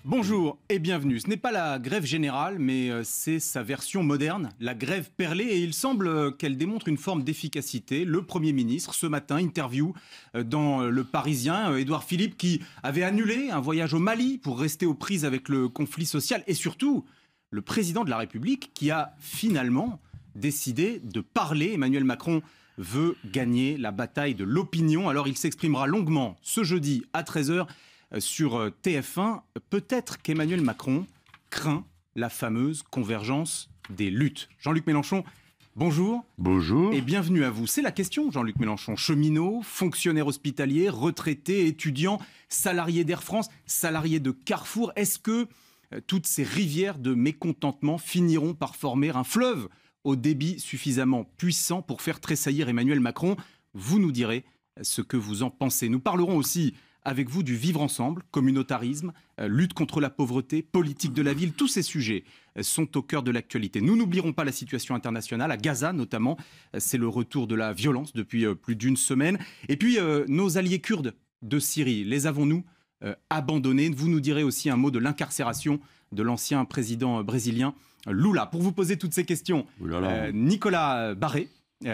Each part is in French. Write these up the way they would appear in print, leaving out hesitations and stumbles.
Bonjour et bienvenue. Ce n'est pas la grève générale, mais c'est sa version moderne, la grève perlée, et il semble qu'elle démontre une forme d'efficacité. Le Premier ministre, ce matin, interview dans Le Parisien, Édouard Philippe, qui avait annulé un voyage au Mali pour rester aux prises avec le conflit social, et surtout, le président de la République qui a finalement décidé de parler. Emmanuel Macron veut gagner la bataille de l'opinion, alors il s'exprimera longuement ce jeudi à 13h sur TF1. Peut-être qu'Emmanuel Macron craint la fameuse convergence des luttes. Jean-Luc Mélenchon, bonjour. Bonjour. Et bienvenue à vous. C'est la question, Jean-Luc Mélenchon. Cheminot, fonctionnaire hospitalier, retraité, étudiant, salarié d'Air France, salarié de Carrefour. Est-ce que toutes ces rivières de mécontentement finiront par former un fleuve au débit suffisamment puissant pour faire tressaillir Emmanuel Macron? Vous nous direz ce que vous en pensez. Nous parlerons aussi avec vous du vivre ensemble, communautarisme, lutte contre la pauvreté, politique de la ville. Tous ces sujets sont au cœur de l'actualité. Nous n'oublierons pas la situation internationale, à Gaza notamment. C'est le retour de la violence depuis plus d'une semaine. Et puis nos alliés kurdes de Syrie, les avons-nous abandonnés? Vous nous direz aussi un mot de l'incarcération de l'ancien président brésilien Lula. Pour vous poser toutes ces questions, Nicolas Barré,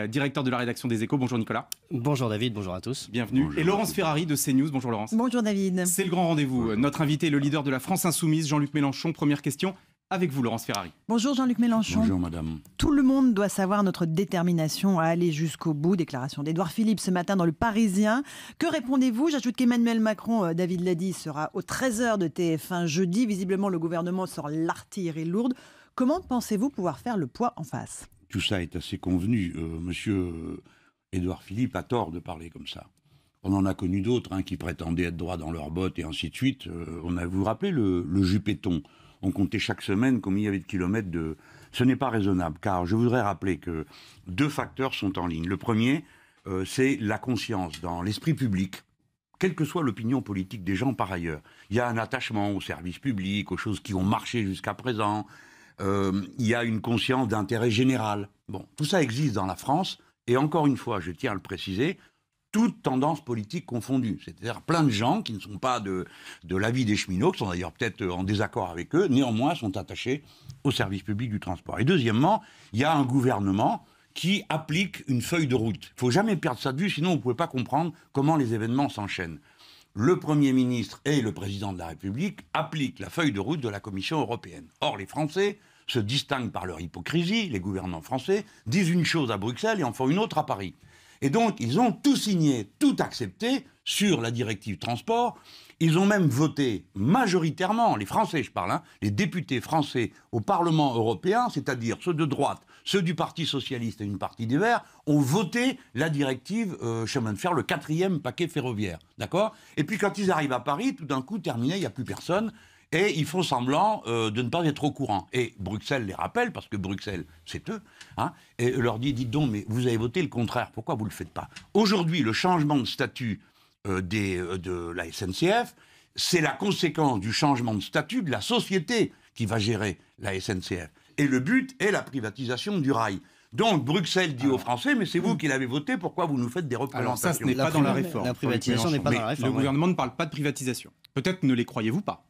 directeur de la rédaction des Échos. Bonjour Nicolas. Bonjour David, bonjour à tous. Bienvenue. Bonjour. Et Laurence Ferrari de CNews. Bonjour Laurence. Bonjour David. C'est le grand rendez-vous. Bonjour. Notre invité est le leader de la France Insoumise, Jean-Luc Mélenchon. Première question avec vous, Laurence Ferrari. Bonjour Jean-Luc Mélenchon. Bonjour madame. Tout le monde doit savoir notre détermination à aller jusqu'au bout. Déclaration d'Édouard Philippe ce matin dans Le Parisien. Que répondez-vous? J'ajoute qu'Emmanuel Macron, David l'a dit, sera aux 13h de TF1 jeudi. Visiblement, le gouvernement sort l'artillerie lourde. Comment pensez-vous pouvoir faire le poids en face? Tout ça est assez convenu. Monsieur Édouard Philippe a tort de parler comme ça. On en a connu d'autres qui prétendaient être droits dans leurs bottes et ainsi de suite. Vous vous rappelez le Juppéton? On comptait chaque semaine combien il y avait de kilomètres de... Ce n'est pas raisonnable, car je voudrais rappeler que deux facteurs sont en ligne. Le premier, c'est la conscience dans l'esprit public, quelle que soit l'opinion politique des gens par ailleurs. Il y a un attachement au service public, aux choses qui ont marché jusqu'à présent. Il y a une conscience d'intérêt général. Bon, tout ça existe dans la France, et encore une fois, je tiens à le préciser, toutes tendances politiques confondues. C'est-à-dire plein de gens qui ne sont pas de l'avis des cheminots, qui sont d'ailleurs peut-être en désaccord avec eux, néanmoins sont attachés au service public du transport. Et deuxièmement, il y a un gouvernement qui applique une feuille de route. Il ne faut jamais perdre ça de vue, sinon vous ne pouvez pas comprendre comment les événements s'enchaînent. Le Premier ministre et le Président de la République appliquent la feuille de route de la Commission européenne. Or, les Français se distinguent par leur hypocrisie. Les gouvernants français disent une chose à Bruxelles et en font une autre à Paris. Et donc, ils ont tout signé, tout accepté sur la directive transport. Ils ont même voté majoritairement, les Français je parle, les députés français au Parlement européen, c'est-à-dire ceux de droite, ceux du Parti socialiste et une partie des Verts, ont voté la directive chemin de fer, le 4e paquet ferroviaire. D'accord? Et puis quand ils arrivent à Paris, tout d'un coup, terminé, il n'y a plus personne. Et ils font semblant de ne pas être au courant. Et Bruxelles les rappelle, parce que Bruxelles, c'est eux, et leur dit, dites donc, mais vous avez voté le contraire, pourquoi vous ne le faites pas? Aujourd'hui, le changement de statut de la SNCF, c'est la conséquence du changement de statut de la société qui va gérer la SNCF. Et le but est la privatisation du rail. Donc Bruxelles dit aux Français, mais c'est vous qui l'avez voté, pourquoi vous nous faites des représentations? Alors ça, ce n'est pas dans la réforme. La privatisation n'est pas dans la réforme. Le gouvernement ne parle pas de privatisation. Peut-être ne les croyez-vous pas?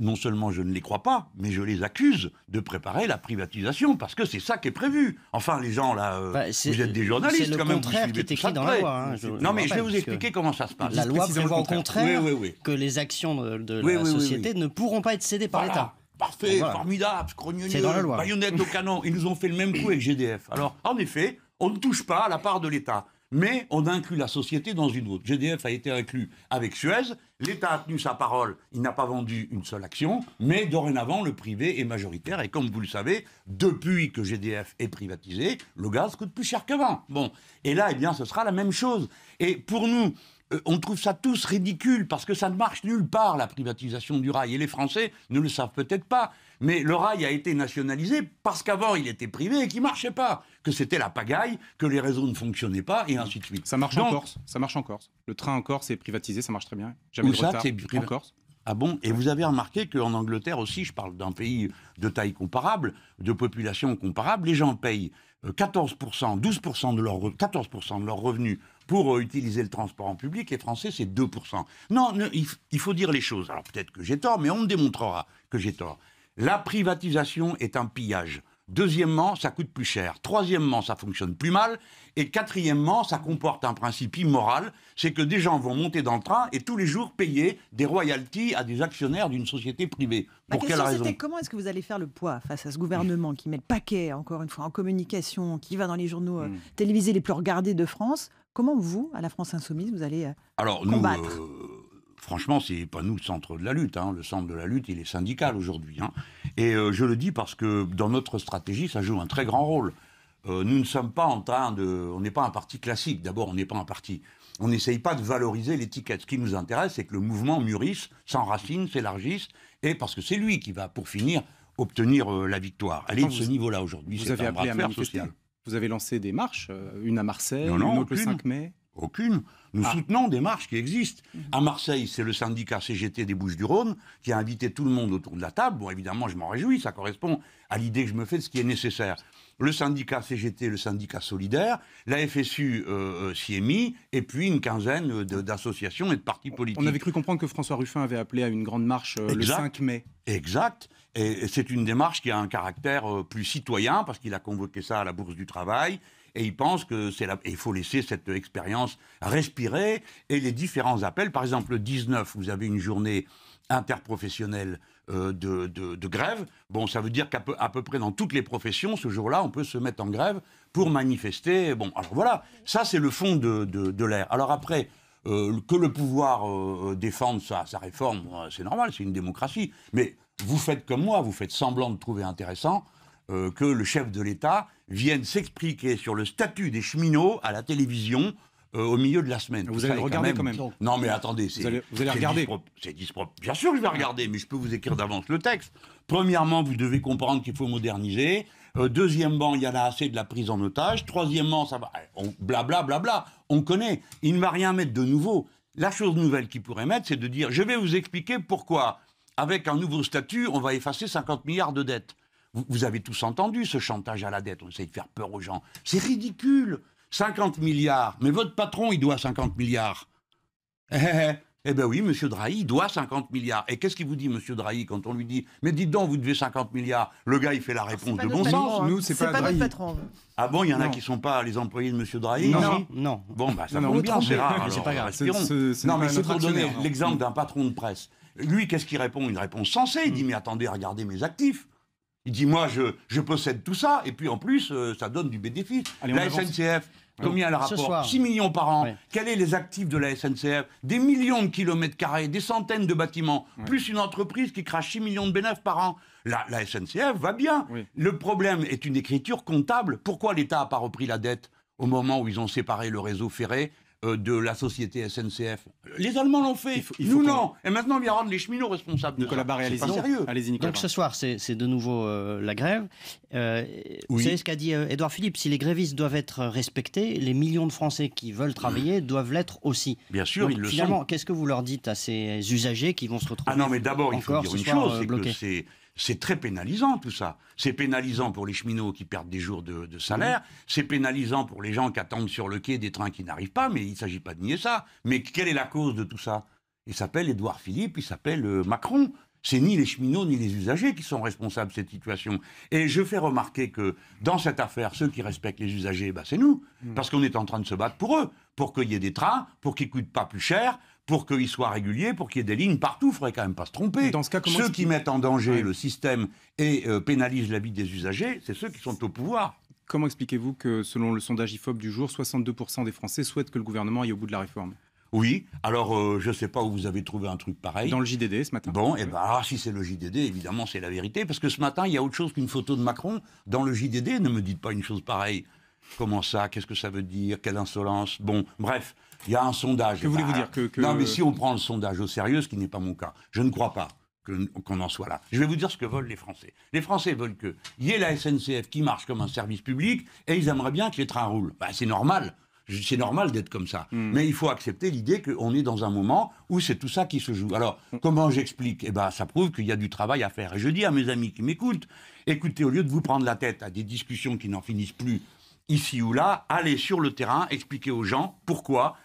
Non seulement je ne les crois pas, mais je les accuse de préparer la privatisation, parce que c'est ça qui est prévu. Enfin, les gens là, vous êtes des journalistes quand même. C'est le contraire qui est écrit dans la loi. Non, mais je vais vous expliquer comment ça se passe. La loi prévoit au contraire que les actions de la société ne pourront pas être cédées par l'État. Parfait, formidable, scrognonieux, baïonnette au canon. Ils nous ont fait le même coup avec GDF. Alors, en effet, on ne touche pas à la part de l'État. Mais on inclut la société dans une autre. GDF a été inclus avec Suez. L'État a tenu sa parole. Il n'a pas vendu une seule action. Mais dorénavant, le privé est majoritaire. Et comme vous le savez, depuis que GDF est privatisé, le gaz coûte plus cher qu'avant. Bon. Et là, eh bien, ce sera la même chose. Et pour nous, on trouve ça tous ridicule parce que ça ne marche nulle part, la privatisation du rail. Et les Français ne le savent peut-être pas. Mais le rail a été nationalisé parce qu'avant, il était privé et qu'il ne marchait pas. Que c'était la pagaille, que les réseaux ne fonctionnaient pas, et ainsi de suite. Ça marche en Corse. Ça marche en Corse. Le train en Corse est privatisé, ça marche très bien. Jamais de retard en Corse. Ah bon? Et vous avez remarqué qu'en Angleterre aussi, je parle d'un pays de taille comparable, de population comparable, les gens payent 14%, 12% de 14% de leurs revenus pour utiliser le transport en public, les Français, c'est 2%. Non, il faut dire les choses. Alors peut-être que j'ai tort, mais on me démontrera que j'ai tort. La privatisation est un pillage. Deuxièmement, ça coûte plus cher. Troisièmement, ça fonctionne plus mal. Et quatrièmement, ça comporte un principe immoral, c'est que des gens vont monter dans le train et tous les jours payer des royalties à des actionnaires d'une société privée. Pour quelle raison ? Comment est-ce que vous allez faire le poids face à ce gouvernement qui met le paquet, encore une fois, en communication, qui va dans les journaux télévisés les plus regardés de France ? Comment vous, à la France Insoumise, vous allez combattre ? Franchement, ce n'est pas nous le centre de la lutte. Le centre de la lutte, il est syndical aujourd'hui. Et je le dis parce que dans notre stratégie, ça joue un très grand rôle. Nous ne sommes pas en train de... On n'est pas un parti classique. D'abord, on n'est pas un parti. On n'essaye pas de valoriser l'étiquette. Ce qui nous intéresse, c'est que le mouvement mûrisse, s'enracine, s'élargisse, et parce que c'est lui qui va, pour finir, obtenir la victoire. Elle est de ce niveau-là aujourd'hui. Vous avez appelé à manifester. Vous avez lancé des marches, une à Marseille, une autre le 5 mai. Aucune. Nous soutenons des marches qui existent. À Marseille, c'est le syndicat CGT des Bouches-du-Rhône qui a invité tout le monde autour de la table. Bon, évidemment, je m'en réjouis, ça correspond à l'idée que je me fais de ce qui est nécessaire. Le syndicat CGT, le syndicat solidaire, la FSU s'y est mis, et puis une quinzaine d'associations et de partis politiques. On avait cru comprendre que François Ruffin avait appelé à une grande marche le 5 mai. Exact. Et c'est une démarche qui a un caractère plus citoyen, parce qu'il a convoqué ça à la Bourse du Travail. Et il pense que il faut laisser cette expérience respirer. Et les différents appels, par exemple le 19, vous avez une journée interprofessionnelle de grève. Bon, ça veut dire qu'à peu près dans toutes les professions, ce jour-là, on peut se mettre en grève pour manifester. Bon, alors voilà, ça c'est le fond de l'air. Alors après, que le pouvoir défende sa réforme, c'est normal, c'est une démocratie. Mais vous faites comme moi, vous faites semblant de trouver intéressant que le chef de l'État vienne s'expliquer sur le statut des cheminots à la télévision au milieu de la semaine. Vous allez le regarder quand même. Non mais attendez, vous allez regarder. Bien sûr que je vais regarder, mais je peux vous écrire d'avance le texte. Premièrement, vous devez comprendre qu'il faut moderniser. Deuxièmement, il y en a assez de la prise en otage. Troisièmement, ça va... Blablabla, on connaît. Il ne va rien mettre de nouveau. La chose nouvelle qu'il pourrait mettre, c'est de dire, je vais vous expliquer pourquoi, avec un nouveau statut, on va effacer 50 milliards de dettes. Vous avez tous entendu ce chantage à la dette, on essaye de faire peur aux gens. C'est ridicule, 50 milliards, mais votre patron, il doit 50 milliards. Eh bien oui, M. Drahi, il doit 50 milliards. Et qu'est-ce qu'il vous dit, M. Drahi, quand on lui dit « Mais dites donc, vous devez 50 milliards » Le gars, il fait la réponse de bon sens. Nous, c'est pas notre patron. Ah bon, il y en a qui ne sont pas les employés de M. Drahi? Non. Bon, bah ça tombe bien, c'est rare. C'est pas grave. Non, mais c'est pour donner l'exemple d'un patron de presse. Lui, qu'est-ce qu'il répond? Une réponse sensée. Il dit « Mais attendez, regardez mes actifs. » Il dit, moi, je possède tout ça, et puis en plus, ça donne du bénéfice. Allez, la SNCF, combien le rapport? 6 millions par an. Oui. Quels sont les actifs de la SNCF? Des millions de kilomètres carrés, des centaines de bâtiments, plus une entreprise qui crache 6 millions de bénéfices par an. La SNCF va bien. Oui. Le problème est une écriture comptable. Pourquoi l'État n'a pas repris la dette au moment où ils ont séparé le réseau ferré de la société SNCF? Les Allemands l'ont fait, nous non. Et maintenant, on vient rendre les cheminots responsables. Nicolas Barré, allez-y. Nicolas. Donc ce soir, c'est de nouveau la grève. Vous savez ce qu'a dit Édouard Philippe, si les grévistes doivent être respectés, les millions de Français qui veulent travailler doivent l'être aussi. Bien sûr, donc, finalement, qu'est-ce que vous leur dites à ces usagers qui vont se retrouver? Ah non, mais d'abord, il faut dire une chose, c'est que c'est très pénalisant tout ça. C'est pénalisant pour les cheminots qui perdent des jours de salaire, c'est pénalisant pour les gens qui attendent sur le quai des trains qui n'arrivent pas, mais il ne s'agit pas de nier ça. Mais quelle est la cause de tout ça? Il s'appelle Édouard Philippe, il s'appelle Macron. C'est ni les cheminots ni les usagers qui sont responsables de cette situation. Et je fais remarquer que dans cette affaire, ceux qui respectent les usagers, c'est nous. Parce qu'on est en train de se battre pour eux, pour qu'il y ait des trains, pour qu'ils ne coûtent pas plus cher, pour qu'ils soient réguliers, pour qu'il y ait des lignes partout. Il ne faudrait quand même pas se tromper. Dans ce cas, ceux qui mettent en danger le système et pénalisent la vie des usagers, c'est ceux qui sont au pouvoir. Comment expliquez-vous que, selon le sondage IFOP du jour, 62% des Français souhaitent que le gouvernement aille au bout de la réforme? Oui, alors je ne sais pas où vous avez trouvé un truc pareil. Dans le JDD ce matin. Bon, et si c'est le JDD, évidemment c'est la vérité, parce que ce matin il y a autre chose qu'une photo de Macron dans le JDD. Ne me dites pas une chose pareille. Comment ça? Qu'est-ce que ça veut dire? Quelle insolence? Bon, bref, il y a un sondage. Que voulez-vous dire Non, mais si on prend le sondage au sérieux, ce qui n'est pas mon cas, je ne crois pas qu'on en soit là. Je vais vous dire ce que veulent les Français. Les Français veulent qu'il y ait la SNCF qui marche comme un service public, et ils aimeraient bien que les trains roulent. C'est normal. C'est normal d'être comme ça. Mais il faut accepter l'idée qu'on est dans un moment où c'est tout ça qui se joue. Alors, comment j'explique? Ça prouve qu'il y a du travail à faire. Et je dis à mes amis qui m'écoutent, écoutez, au lieu de vous prendre la tête à des discussions qui n'en finissent plus ici ou là, aller sur le terrain, expliquer aux gens pourquoi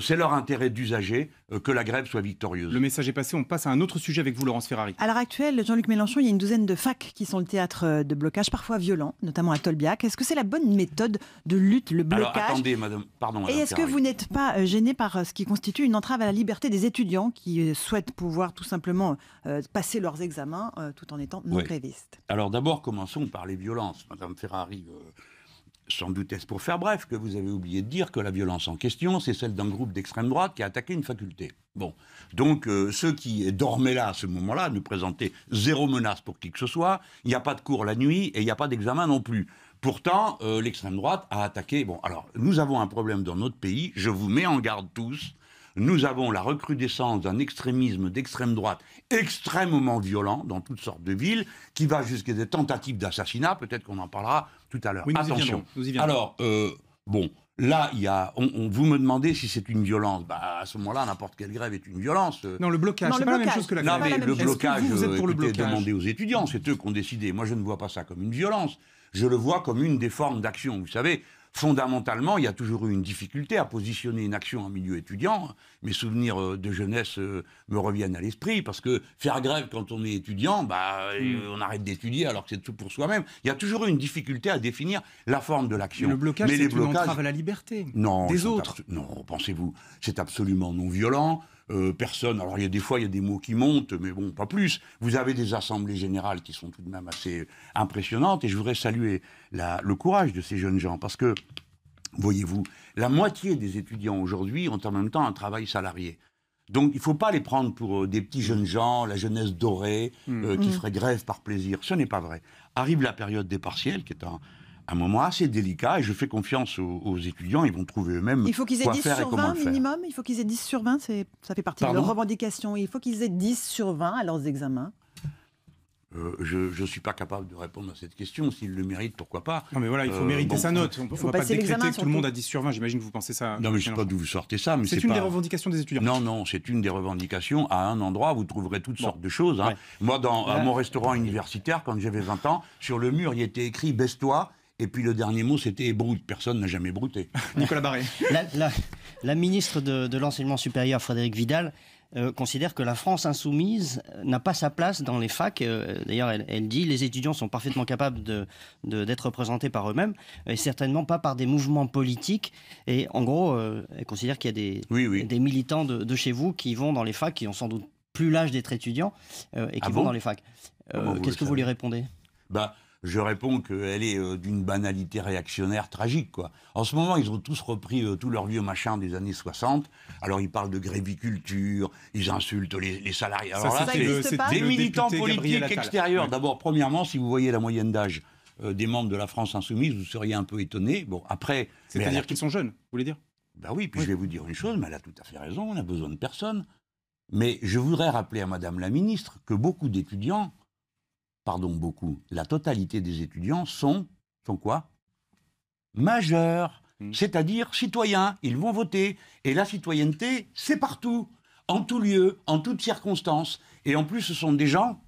c'est leur intérêt d'usager que la grève soit victorieuse. Le message est passé, on passe à un autre sujet avec vous, Laurence Ferrari. À l'heure actuelle, Jean-Luc Mélenchon, il y a une douzaine de facs qui sont le théâtre de blocages parfois violents, notamment à Tolbiac. Est-ce que c'est la bonne méthode de lutte, le blocage? Alors attendez, madame, pardon. Et est-ce que vous n'êtes pas gêné par ce qui constitue une entrave à la liberté des étudiants qui souhaitent pouvoir tout simplement passer leurs examens tout en étant non grévistes? Alors d'abord, commençons par les violences. Madame Ferrari, sans doute est-ce pour faire bref que vous avez oublié de dire que la violence en question, c'est celle d'un groupe d'extrême droite qui a attaqué une faculté. Bon, donc ceux qui dormaient là à ce moment-là ne présentaient zéro menace pour qui que ce soit. Il n'y a pas de cours la nuit et il n'y a pas d'examen non plus. Pourtant, l'extrême droite a attaqué... Bon, alors, nous avons un problème dans notre pays, je vous mets en garde tous. Nous avons la recrudescence d'un extrémisme d'extrême droite extrêmement violent dans toutes sortes de villes, qui va jusqu'à des tentatives d'assassinat, peut-être qu'on en parlera tout à l'heure. Oui, attention. Nous y viendrons. Alors, bon, là, vous me demandez si c'est une violence. Bah, à ce moment-là, n'importe quelle grève est une violence. Non, le blocage, c'est pas la même chose que la grève. Non, mais le blocage, vous êtes pour le blocage? Demandez aux étudiants, c'est eux qui ont décidé. Moi, je ne vois pas ça comme une violence. Je le vois comme une des formes d'action. Vous savez, fondamentalement, il y a toujours eu une difficulté à positionner une action en milieu étudiant. Mes souvenirs de jeunesse me reviennent à l'esprit, parce que faire grève quand on est étudiant, on arrête d'étudier alors que c'est tout pour soi-même. Il y a toujours eu une difficulté à définir la forme de l'action. Le blocage, c'est une entrave à la liberté des autres. Non, pensez-vous, c'est absolument non violent. Personne. Alors, des fois, il y a des mots qui montent, mais bon, pas plus. Vous avez des assemblées générales qui sont tout de même assez impressionnantes, et je voudrais saluer le courage de ces jeunes gens, parce que, voyez-vous, la moitié des étudiants aujourd'hui ont en même temps un travail salarié. Donc, il ne faut pas les prendre pour des petits jeunes gens, la jeunesse dorée, qui ferait grève par plaisir. Ce n'est pas vrai. Arrive la période des partiels, qui est un moment assez délicat, et je fais confiance aux étudiants, ils vont trouver eux-mêmes il faut qu'ils aient quoi 10 faire sur et comment 20 le faire. minimum. Il faut qu'ils aient 10 sur 20, ça fait partie de leurs revendications. Il faut qu'ils aient 10 sur 20 à leurs examens. Je ne suis pas capable de répondre à cette question. S'il le mérite, pourquoi pas. Non, mais voilà, il faut mériter sa note. On ne va pas décréter que tout le monde a 10 sur 20. J'imagine que vous pensez ça. Non, mais je ne sais pas d'où vous sortez ça. C'est une des revendications des étudiants. Non, c'est une des revendications. À un endroit, vous trouverez toutes sortes de choses. Hein. Ouais. Moi, à mon restaurant universitaire, quand j'avais 20 ans, sur le mur, il était écrit « Baisse-toi ». Et puis le dernier mot, c'était « ébroute ». Personne n'a jamais brouté. Nicolas Barré. La ministre de l'Enseignement supérieur, Frédérique Vidal, considère que la France insoumise n'a pas sa place dans les facs. D'ailleurs, elle dit les étudiants sont parfaitement capables d'être représentés par eux-mêmes, et certainement pas par des mouvements politiques. Et en gros, elle considère qu'il y a des militants de chez vous qui vont dans les facs, qui ont sans doute plus l'âge d'être étudiants, et qui vont dans les facs. Qu'est-ce que vous lui répondez? Je réponds qu'elle est d'une banalité réactionnaire tragique, quoi. En ce moment, ils ont tous repris tous leurs vieux machins des années 60. Alors, ils parlent de gréviculture, ils insultent les salariés. Alors ça c'est des militants politiques extérieurs. Ouais. D'abord, premièrement, si vous voyez la moyenne d'âge des membres de la France insoumise, vous seriez un peu étonné. Bon, après... C'est-à-dire qu'ils sont jeunes, vous voulez dire? Ben oui, puis je vais vous dire une chose, mais elle a tout à fait raison, on a besoin de personne. Mais je voudrais rappeler à Madame la Ministre que beaucoup d'étudiants... la totalité des étudiants sont quoi? Majeurs, c'est-à-dire citoyens, ils vont voter. Et la citoyenneté, c'est partout, en tout lieu, en toutes circonstances. Et en plus, ce sont des gens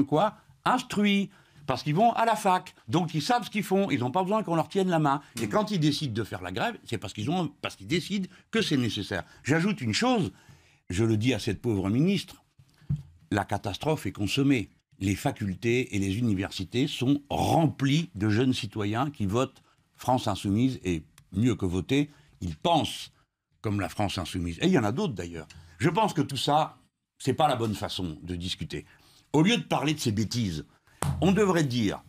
quoi? Instruits, parce qu'ils vont à la fac, donc ils savent ce qu'ils font, ils n'ont pas besoin qu'on leur tienne la main. Et quand ils décident de faire la grève, c'est parce qu'ils décident que c'est nécessaire. J'ajoute une chose, je le dis à cette pauvre ministre, la catastrophe est consommée. Les facultés et les universités sont remplies de jeunes citoyens qui votent France Insoumise, et mieux que voter, ils pensent comme la France Insoumise. Et il y en a d'autres d'ailleurs. Je pense que tout ça, c'est pas la bonne façon de discuter. Au lieu de parler de ces bêtises, on devrait dire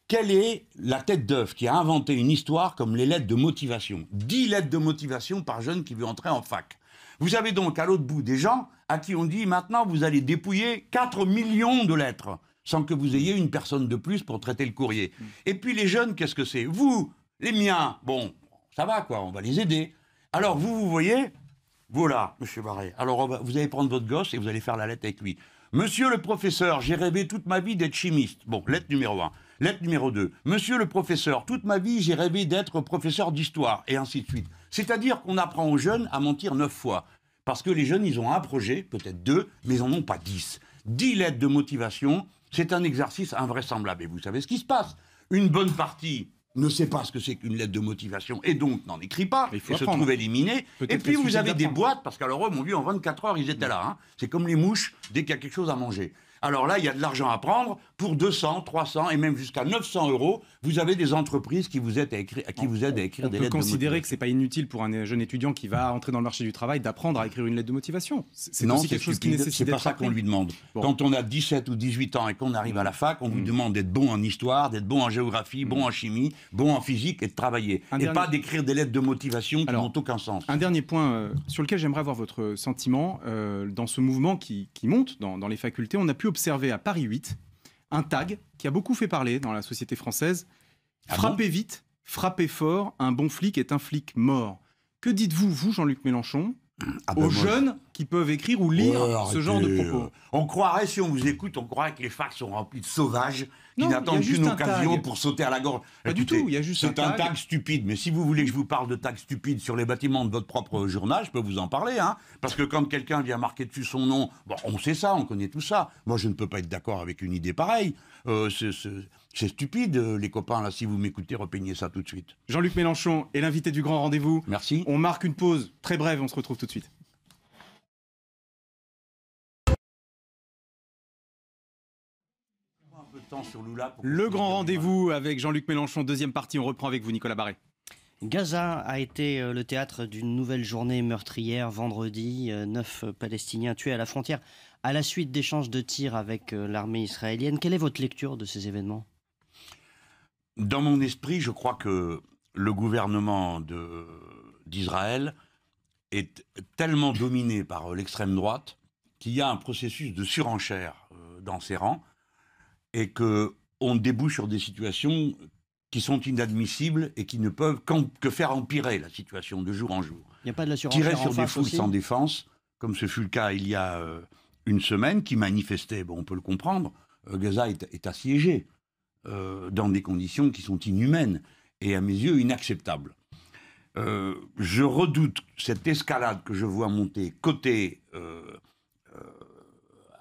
quelle est la tête d'œuf qui a inventé une histoire comme les lettres de motivation. 10 lettres de motivation par jeune qui veut entrer en fac. Vous avez donc à l'autre bout des gens à qui on dit maintenant vous allez dépouiller 4 millions de lettres sans que vous ayez une personne de plus pour traiter le courrier. Et puis les jeunes, qu'est-ce que c'est? Vous, les miens, bon, ça va quoi, on va les aider. Alors vous voyez, voilà, monsieur Barré, alors vous allez prendre votre gosse et vous allez faire la lettre avec lui. Monsieur le professeur, j'ai rêvé toute ma vie d'être chimiste. Bon, lettre numéro 1. Lettre numéro 2. Monsieur le professeur, toute ma vie, j'ai rêvé d'être professeur d'histoire, et ainsi de suite. C'est-à-dire qu'on apprend aux jeunes à mentir 9 fois. Parce que les jeunes, ils ont un projet, peut-être 2, mais ils n'en ont pas 10. 10 lettres de motivation, c'est un exercice invraisemblable. Et vous savez ce qui se passe. Une bonne partie ne sait pas ce que c'est qu'une lettre de motivation et donc n'en écrit pas, Il faut et se apprendre. trouve éliminé. Peut-être Et puis qu'il vous suffit avez des d'apprendre. boîtes, parce qu'alors eux m'ont vu en 24 heures, ils étaient là. Hein. C'est comme les mouches, dès qu'il y a quelque chose à manger. Alors là, il y a de l'argent à prendre pour 200, 300 et même jusqu'à 900 €. Vous avez des entreprises qui vous aident à écrire, On des peut lettres de considérer que motivation. c'est pas inutile pour un jeune étudiant qui va entrer dans le marché du travail d'apprendre à écrire une lettre de motivation. C'est Non, aussi c'est quelque chose qui stupide, nécessite c'est pas d'être ça appris. qu'on lui demande. Bon. Quand on a 17 ou 18 ans et qu'on arrive à la fac, on vous demande d'être bon en histoire, d'être bon en géographie, bon en chimie, bon en physique et de travailler. Un Et dernier- pas d'écrire des lettres de motivation qui Alors, n'ont aucun sens. Un dernier point sur lequel j'aimerais avoir votre sentiment. Dans ce mouvement qui monte dans les facultés, on a pu observer à Paris 8 un tag qui a beaucoup fait parler dans la société française. Ah Frappez vite, frappez fort, un bon flic est un flic mort. Que dites-vous, vous, Jean-Luc Mélenchon, Ah ben aux moi, jeunes qui peuvent écrire ou lire Ouais, ce genre de arrêtez, propos? On croirait, si on vous écoute, on croirait que les facs sont remplis de sauvages qui Non, il y a n'attendent juste qu'une un occasion tag. pour sauter à la gorge. Pas du Écoutez, tout, il y a juste un c'est un tag. tag stupide. Mais si vous voulez que je vous parle de tag stupide sur les bâtiments de votre propre journal, je peux vous en parler. Hein, parce que quand quelqu'un vient marquer dessus son nom, bon, on sait ça, on connaît tout ça. Moi, je ne peux pas être d'accord avec une idée pareille. C'est stupide, les copains. Là, si vous m'écoutez, repeignez ça tout de suite. Jean-Luc Mélenchon est l'invité du grand rendez-vous. Merci. On marque une pause très brève, on se retrouve tout de suite. Un peu de temps sur Lula pour Le que- grand rendez-vous avec Jean-Luc Mélenchon, deuxième partie. On reprend avec vous, Nicolas Barré. Gaza a été le théâtre d'une nouvelle journée meurtrière vendredi. 9 Palestiniens tués à la frontière à la suite d'échanges de tirs avec l'armée israélienne. Quelle est votre lecture de ces événements ? Dans mon esprit, je crois que le gouvernement d'Israël est tellement dominé par l'extrême droite qu'il y a un processus de surenchère dans ses rangs et qu'on débouche sur des situations qui sont inadmissibles et qui ne peuvent que faire empirer la situation de jour en jour. Il n'y a pas de la Tirer surenchère en sur des face foules aussi sans défense, comme ce fut le cas il y a une semaine, qui manifestaient, bon, on peut le comprendre, Gaza est assiégé dans des conditions qui sont inhumaines et à mes yeux inacceptables. Je redoute cette escalade que je vois monter côté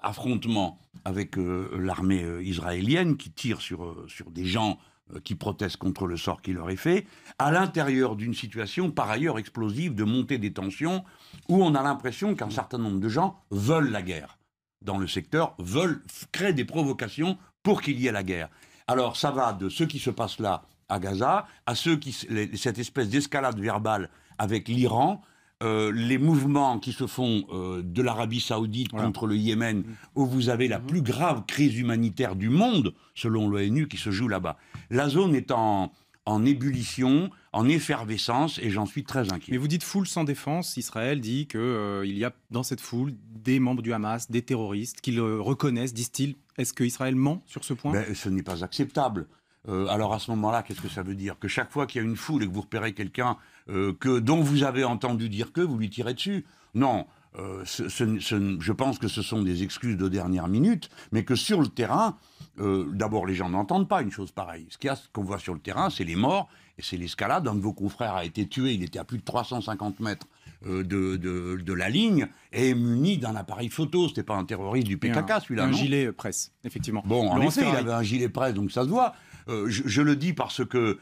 affrontement avec l'armée israélienne qui tire sur des gens qui protestent contre le sort qui leur est fait, à l'intérieur d'une situation par ailleurs explosive de montée des tensions où on a l'impression qu'un certain nombre de gens veulent la guerre dans le secteur, veulent créer des provocations pour qu'il y ait la guerre. Alors ça va de ce qui se passe là à Gaza à cette espèce d'escalade verbale avec l'Iran, les mouvements qui se font de l'Arabie Saoudite contre le Yémen, où vous avez la plus grave crise humanitaire du monde, selon l'ONU, qui se joue là-bas. La zone est en ébullition, en effervescence, et j'en suis très inquiet. Mais vous dites foule sans défense. Israël dit qu'il y a dans cette foule des membres du Hamas, des terroristes, qu'ils reconnaissent, disent-ils. Est-ce qu'Israël ment sur ce point? Ce n'est pas acceptable. Alors à ce moment-là, qu'est-ce que ça veut dire? Que chaque fois qu'il y a une foule et que vous repérez quelqu'un dont vous avez entendu dire que, vous lui tirez dessus? Non, je pense que ce sont des excuses de dernière minute, mais que sur le terrain, d'abord les gens n'entendent pas une chose pareille. Ce qu'on voit sur le terrain, c'est les morts, et c'est l'escalade. Un de vos confrères a été tué, il était à plus de 350 mètres de la ligne, et est muni d'un appareil photo. C'était pas un terroriste du PKK, celui-là, un non? gilet presse, effectivement. Bon, en Laurence effet, il Ferrari. avait un gilet presse, donc ça se voit. Je le dis parce que